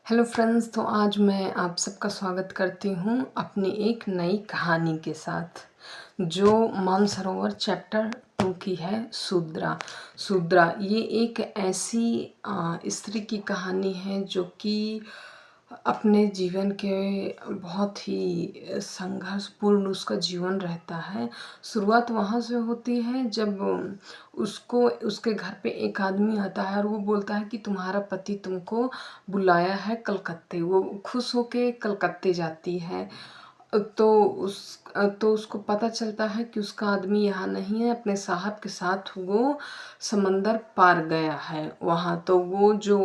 Hello friends, तो आज मैं आप सबका स्वागत करती हूँ अपनी एक नई कहानी के साथ, जो मानसरोवर चैप्टर 2 की है। शूद्रा ये एक ऐसी स्त्री की कहानी है जो कि अपने जीवन के बहुत ही संघर्षपूर्ण उसका जीवन रहता है। शुरुआत वहाँ से होती है जब उसको उसके घर पे एक आदमी आता है और वो बोलता है कि तुम्हारा पति तुमको बुलाया है कलकत्ते। वो खुश होके कलकत्ते जाती है। तो उसको पता चलता है कि उसका आदमी यहाँ नहीं है, अपने साहब के साथ वो समंदर पार गया है वहाँ। तो वो जो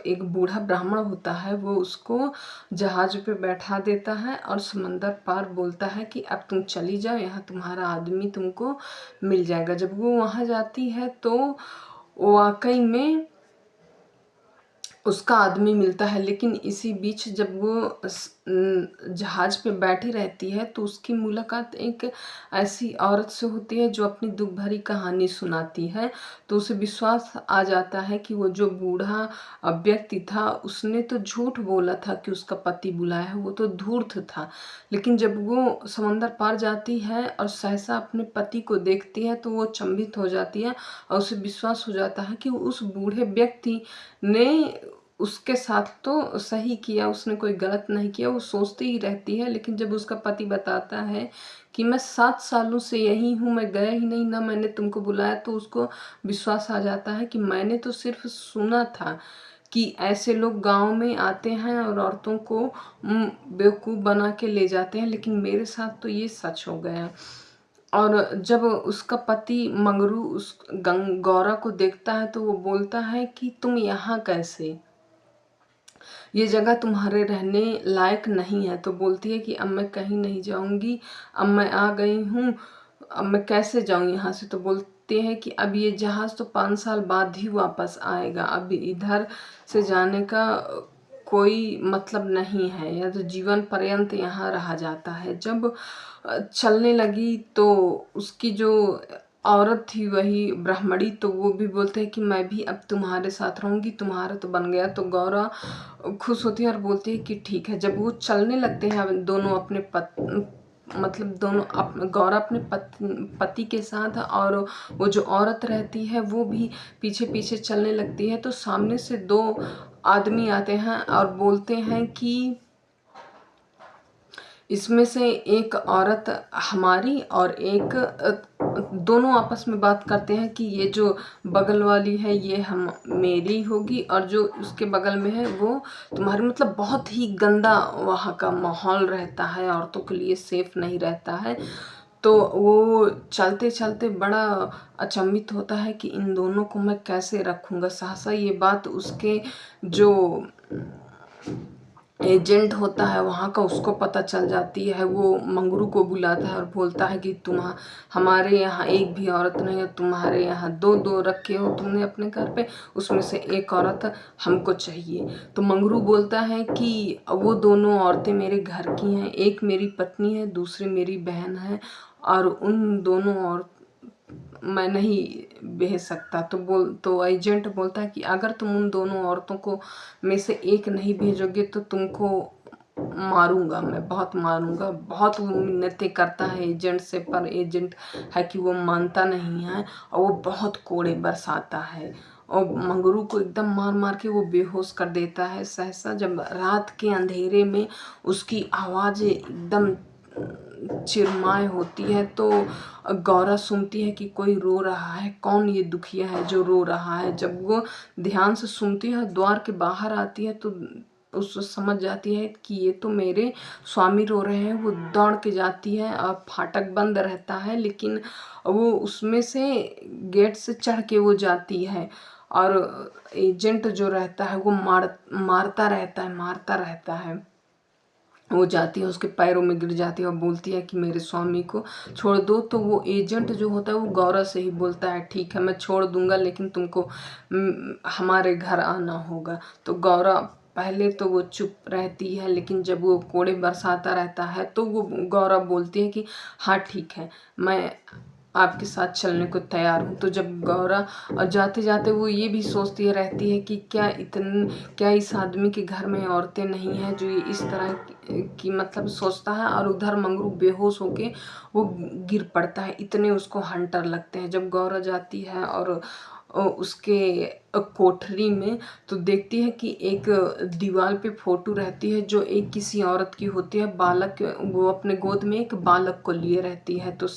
एक बूढ़ा ब्राह्मण होता है वो उसको जहाज पे बैठा देता है और समंदर पार बोलता है कि अब तुम चली जाओ, यहाँ तुम्हारा आदमी तुमको मिल जाएगा। जब वो वहाँ जाती है तो वाकई में उसका आदमी मिलता है, लेकिन इसी बीच जब वो जहाज पे बैठी रहती है तो उसकी मुलाकात एक ऐसी औरत से होती है जो अपनी दुख भरी कहानी सुनाती है। तो उसे विश्वास आ जाता है कि वो जो बूढ़ा व्यक्ति था उसने तो झूठ बोला था कि उसका पति बुलाया है, वो तो धूर्त था। लेकिन जब वो समंदर पार जाती है और सहसा अपने पति को देखती है तो वो चंभित हो जाती है और उसे विश्वास हो जाता है कि उस बूढ़े व्यक्ति ने उसके साथ तो सही किया, उसने कोई गलत नहीं किया। वो सोचती ही रहती है, लेकिन जब उसका पति बताता है कि मैं 7 सालों से यही हूँ, मैं गया ही नहीं, ना मैंने तुमको बुलाया, तो उसको विश्वास आ जाता है कि मैंने तो सिर्फ सुना था कि ऐसे लोग गांव में आते हैं और औरतों को बेवकूफ़ बना के ले जाते हैं, लेकिन मेरे साथ तो ये सच हो गया। और जब उसका पति मंगरू उस गौरा को देखता है तो वो बोलता है कि तुम यहाँ कैसे, ये जगह तुम्हारे रहने लायक नहीं है। तो बोलती है कि अब मैं कहीं नहीं जाऊंगी, अब मैं आ गई हूँ, अब मैं कैसे जाऊं यहाँ से। तो बोलते हैं कि अब ये जहाज़ तो 5 साल बाद ही वापस आएगा, अब इधर से जाने का कोई मतलब नहीं है, या तो जीवन पर्यंत यहाँ रहा जाता है। जब चलने लगी तो उसकी जो औरत थी वही ब्राह्मणी, तो वो भी बोलते हैं कि मैं भी अब तुम्हारे साथ रहूंगी, तुम्हारा तो बन गया। तो गौरा खुश होती है और बोलती है कि ठीक है। जब वो चलने लगते हैं दोनों अपने मतलब दोनों गौरा अपने पति के साथ और वो जो औरत रहती है वो भी पीछे पीछे चलने लगती है। तो सामने से 2 आदमी आते हैं और बोलते हैं कि इसमें से एक औरत हमारी और एक दोनों आपस में बात करते हैं कि ये जो बगल वाली है ये हम मेरी होगी और जो उसके बगल में है वो तुम्हारी। मतलब बहुत ही गंदा वहाँ का माहौल रहता है, औरतों के लिए सेफ नहीं रहता है। तो वो चलते चलते बड़ा अचंभित होता है कि इन दोनों को मैं कैसे रखूँगा। सहसा ये बात उसके जो एजेंट होता है वहाँ का उसको पता चल जाती है। वो मंगरू को बुलाता है और बोलता है कि हमारे यहाँ एक भी औरत नहीं है, तुम्हारे यहाँ 2-2 रखे हो तुमने अपने घर पे, उसमें से एक औरत हमको चाहिए। तो मंगरू बोलता है कि वो दोनों औरतें मेरे घर की हैं, एक मेरी पत्नी है, दूसरी मेरी बहन है, और उन दोनों औरत मैं नहीं भेज सकता। तो एजेंट बोलता है कि अगर तुम उन दोनों औरतों को में से एक नहीं भेजोगे तो तुमको मारूंगा, मैं बहुत मारूंगा। बहुत वो मिन्नतें करता है एजेंट से, पर एजेंट है कि वो मानता नहीं है और वो बहुत कोड़े बरसाता है और मंगरू को एकदम मार मार के वो बेहोश कर देता है। सहसा जब रात के अंधेरे में उसकी आवाज़ एकदम चिरमाय होती है तो गौरा सुनती है कि कोई रो रहा है, कौन ये दुखिया है जो रो रहा है। जब वो ध्यान से सुनती है, द्वार के बाहर आती है तो उसको समझ जाती है कि ये तो मेरे स्वामी रो रहे हैं। वो दौड़ के जाती है और फाटक बंद रहता है, लेकिन वो उसमें से गेट से चढ़ के वो जाती है और एजेंट जो रहता है वो मारता रहता है। वो जाती है, उसके पैरों में गिर जाती है और बोलती है कि मेरे स्वामी को छोड़ दो। तो वो एजेंट जो होता है वो गौरा से ही बोलता है ठीक है मैं छोड़ दूंगा, लेकिन तुमको हमारे घर आना होगा। तो गौरा पहले तो वो चुप रहती है, लेकिन जब वो कोड़े बरसाता रहता है तो वो गौरा बोलती है कि हाँ ठीक है, मैं आपके साथ चलने को तैयार हूँ। तो जब गौरा जाते जाते वो ये भी सोचती रहती है कि क्या इस आदमी के घर में औरतें नहीं हैं जो ये इस तरह की मतलब सोचता है। और उधर मंगरू बेहोश होके वो गिर पड़ता है। इतने उसको हंटर लगते हैं। जब गौरा जाती है और उसके कोठरी में, तो देखती है कि एक दीवार पे फोटो रहती है जो एक किसी औरत की होती है। बालक, वो अपने गोद में एक बालक को लिए रहती है। तो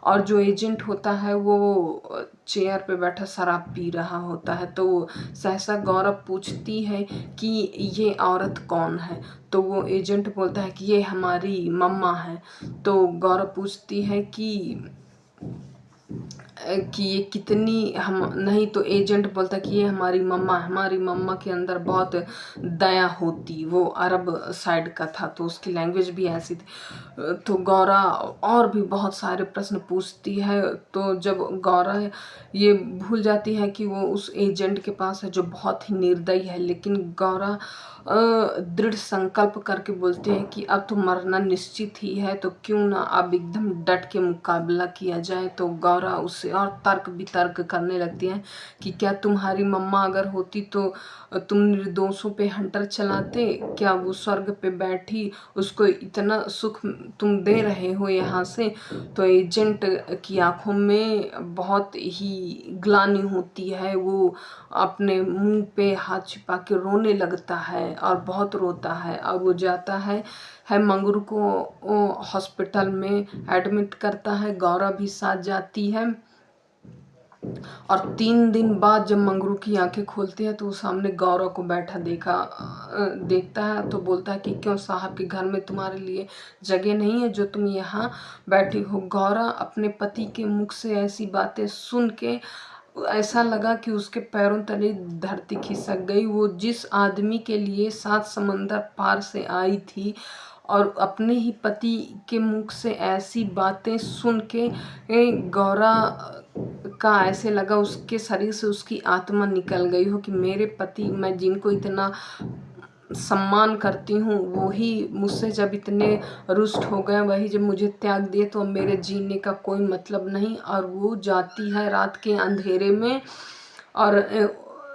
और जो एजेंट होता है वो चेयर पे बैठा शराब पी रहा होता है। तो सहसा गौरव पूछती है कि ये औरत कौन है। तो वो एजेंट बोलता है कि ये हमारी मम्मा है। तो गौरव पूछती है कि ये कितनी हम नहीं। तो एजेंट बोलता है कि ये हमारी मम्मा के अंदर बहुत दया होती। वो अरब साइड का था तो उसकी लैंग्वेज भी ऐसी थी। तो गौरा और भी बहुत सारे प्रश्न पूछती है। तो जब गौरा ये भूल जाती है कि वो उस एजेंट के पास है जो बहुत ही निर्दयी है, लेकिन गौरा दृढ़ संकल्प करके बोलते हैं कि अब तो मरना निश्चित ही है, तो क्यों ना अब एकदम डट के मुकाबला किया जाए। तो गौरा उससे और तर्क वितर्क करने लगती है कि क्या तुम्हारी मम्मा अगर होती तो तुम निर्दोषों पे हंटर चलाते? क्या वो स्वर्ग पे बैठी, उसको इतना सुख तुम दे रहे हो यहाँ से? तो एजेंट की आंखों में बहुत ही ग्लानि होती है। वो अपने मुंह पे हाथ छिपा के रोने लगता है और बहुत रोता है। और वो जाता है मंगरू को हॉस्पिटल में एडमिट करता है। गौरा भी साथ जाती है। और 3 दिन बाद जब मंगरू की आंखें खोलती है तो वो सामने गौरव को बैठा देखता है। तो बोलता है कि क्यों साहब के घर में तुम्हारे लिए जगह नहीं है जो तुम यहाँ बैठी हो? गौरा अपने पति के मुख से ऐसी बातें सुन के ऐसा लगा कि उसके पैरों तले धरती खिसक गई। वो जिस आदमी के लिए 7 समंदर पार से आई थी और अपने ही पति के मुख से ऐसी बातें सुन के गौरा का ऐसे लगा उसके शरीर से उसकी आत्मा निकल गई हो कि मेरे पति, मैं जिनको इतना सम्मान करती हूँ, वही मुझसे जब इतने रुष्ट हो गए, वही जब मुझे त्याग दिए, तो अब मेरे जीने का कोई मतलब नहीं। और वो जाती है रात के अंधेरे में और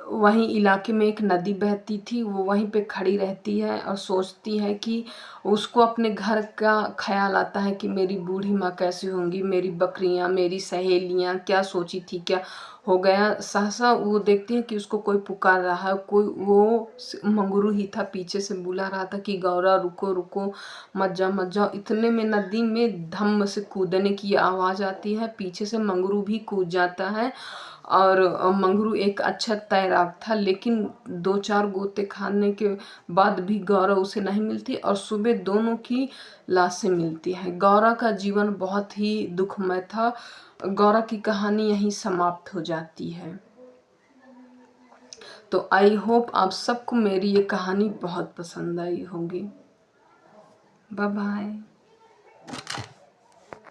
वहीं इलाके में एक नदी बहती थी। वो वहीं पे खड़ी रहती है और सोचती है कि उसको अपने घर का ख्याल आता है कि मेरी बूढ़ी माँ कैसी होंगी, मेरी बकरियाँ, मेरी सहेलियाँ, क्या सोची थी, क्या हो गया। सहसा वो देखती है कि उसको कोई पुकार रहा है। कोई, वो मंगरू ही था, पीछे से बुला रहा था कि गौरा रुको रुको, मत जाओ। इतने में नदी में धम्म से कूदने की आवाज़ आती है। पीछे से मंगरू भी कूद जाता है। और मंगरू एक अच्छा तैराक था, लेकिन 2-4 गोते खाने के बाद भी गौरा उसे नहीं मिलती और सुबह दोनों की लाशें मिलती हैं। गौरा का जीवन बहुत ही दुखमय था। गौरा की कहानी यहीं समाप्त हो जाती है। तो आई होप आप सबको मेरी ये कहानी बहुत पसंद आई होगी। Bye bye.